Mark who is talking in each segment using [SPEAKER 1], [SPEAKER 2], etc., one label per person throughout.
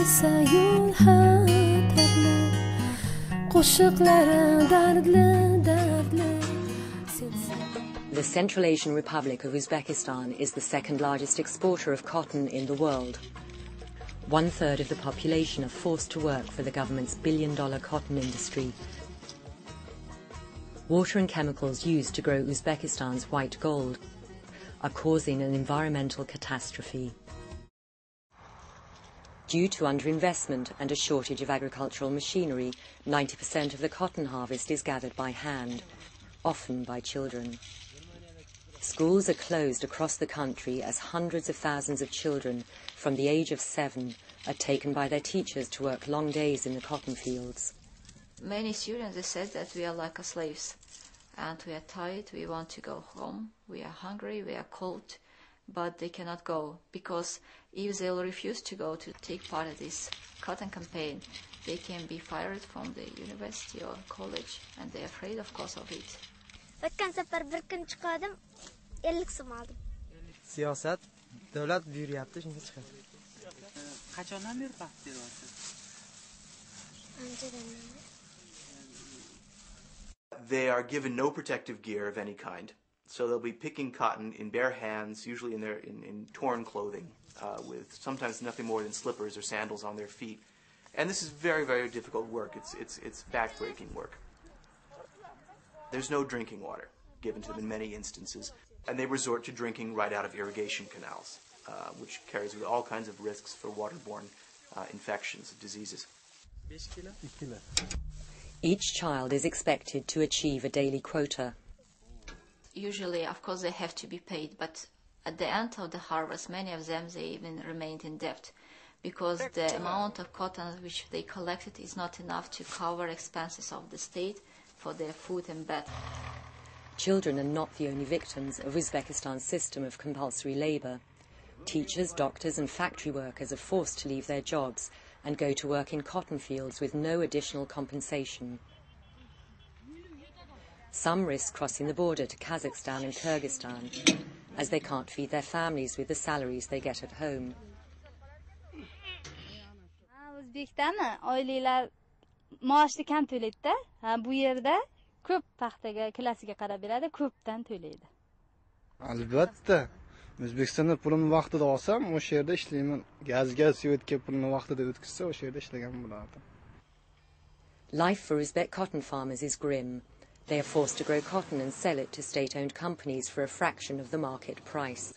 [SPEAKER 1] esa yo'l xatarli, qo'shiqlari dardli, dardli.
[SPEAKER 2] The Central Asian Republic of Uzbekistan is the second largest exporter of cotton in the world. 1/3 of the population are forced to work for the government's billion-dollar cotton industry. Water and chemicals used to grow Uzbekistan's white gold are causing an environmental catastrophe. Due to underinvestment and a shortage of agricultural machinery, 90% of the cotton harvest is gathered by hand, often by children. Schools are closed across the country as hundreds of thousands of children from the age of 7 are taken by their teachers to work long days in the cotton fields.
[SPEAKER 3] Many students have said that we are like slaves and we are tired, we want to go home, we are hungry, we are cold, but they cannot go because if they will refuse to go to take part of this cotton campaign, they can be fired from the university or college and they're afraid of course of it.
[SPEAKER 4] O'tgan safar bir kun chiqadim, 50 so'm oldim.
[SPEAKER 5] Siyosat, davlat buyuryapti, shunga chiqadi.
[SPEAKER 6] Qachondan beri paxt beryapsiz?
[SPEAKER 4] Anchadan.
[SPEAKER 7] They are given no protective gear of any kind, so they'll be picking cotton in bare hands, usually in torn clothing, with sometimes nothing more than slippers or sandals on their feet. And this is very, very difficult work. It's back-breaking work. There's no drinking water given to them in many instances, and they resort to drinking right out of irrigation canals, which carries with all kinds of risks for waterborne infections and diseases.
[SPEAKER 2] Each child is expected to achieve a daily quota.
[SPEAKER 3] Usually, of course, they have to be paid, but at the end of the harvest, many of them, they even remained in debt because the amount of cotton which they collected is not enough to cover expenses of the state for their food and bed.
[SPEAKER 2] Children are not the only victims of Uzbekistan's system of compulsory labour. Teachers, doctors and factory workers are forced to leave their jobs and go to work in cotton fields with no additional compensation. Some risk crossing the border to Kazakhstan and Kyrgyzstan, as they can't feed their families with the salaries they get at home.
[SPEAKER 8] O'zbekdan oilalar maoshni kam to'laydi-da. Bu yerda ko'p paxtaga, klassiga qarab beradi, ko'pdan to'laydi.
[SPEAKER 5] Albatta. O'zbekistonda pulimni vaqtida olsam, o'sha yerda ishlayman. Gazga, svetga pulimni vaqtida o'tkazsa, o'sha yerda ishlagan bo'lardim.
[SPEAKER 2] Life for Uzbek cotton farmers is grim. They are forced to grow cotton and sell it to state-owned companies for a fraction of the market price.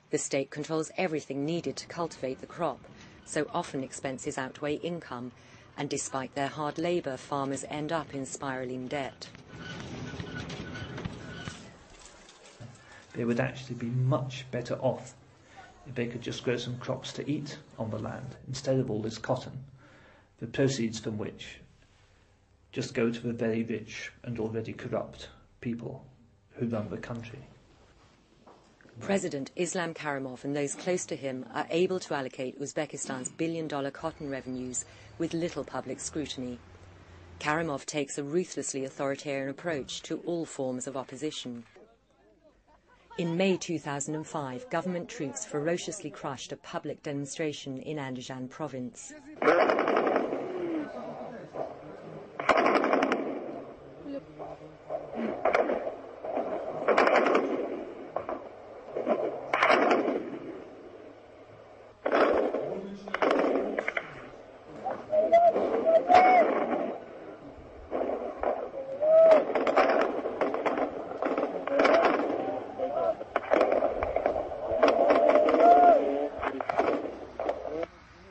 [SPEAKER 2] The state controls everything needed to cultivate the crop, so often expenses outweigh income, and despite their hard labour, farmers end up in spiralling debt.
[SPEAKER 9] They would actually be much better off if they could just grow some crops to eat on the land instead of all this cotton, the proceeds from which just go to the very rich and already corrupt people who run the country.
[SPEAKER 2] President Islam Karimov and those close to him are able to allocate Uzbekistan's billion-dollar cotton revenues with little public scrutiny. Karimov takes a ruthlessly authoritarian approach to all forms of opposition. In May 2005, government troops ferociously crushed a public demonstration in Andijan province.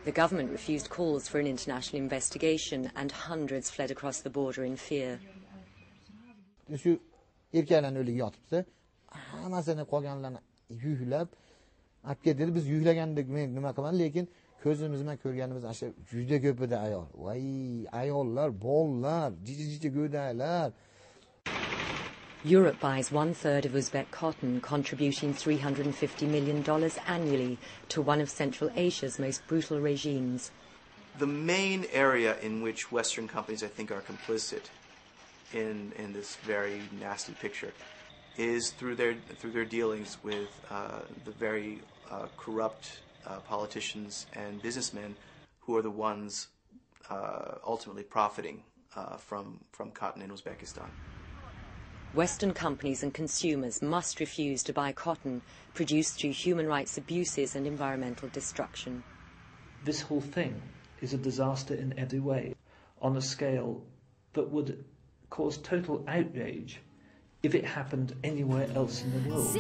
[SPEAKER 2] The government refused calls for an international investigation and hundreds fled across the border in fear.
[SPEAKER 10] Shu erkaklarning o'ligi yotibdi. Hammasini qolganlarni yuklab, olib keldi. Biz yuklagandik, men nima qilaman, lekin ko'zimiz bilan ko'rganimiz asha juda ko'p edi ayol. Voy, ayollar, bolalar, jiji go'daylar.
[SPEAKER 2] Europe buys 1/3 of Uzbek cotton, contributing $350 million annually to one of Central Asia's most brutal regimes.
[SPEAKER 7] The main area in which Western companies, I think, are complicit in this very nasty picture is through their dealings with the very corrupt politicians and businessmen who are the ones ultimately profiting from cotton in Uzbekistan.
[SPEAKER 2] Western companies and consumers must refuse to buy cotton produced through human rights abuses and environmental destruction.
[SPEAKER 9] This whole thing is a disaster in every way, on a scale that would cause total outrage if it happened anywhere else in the world.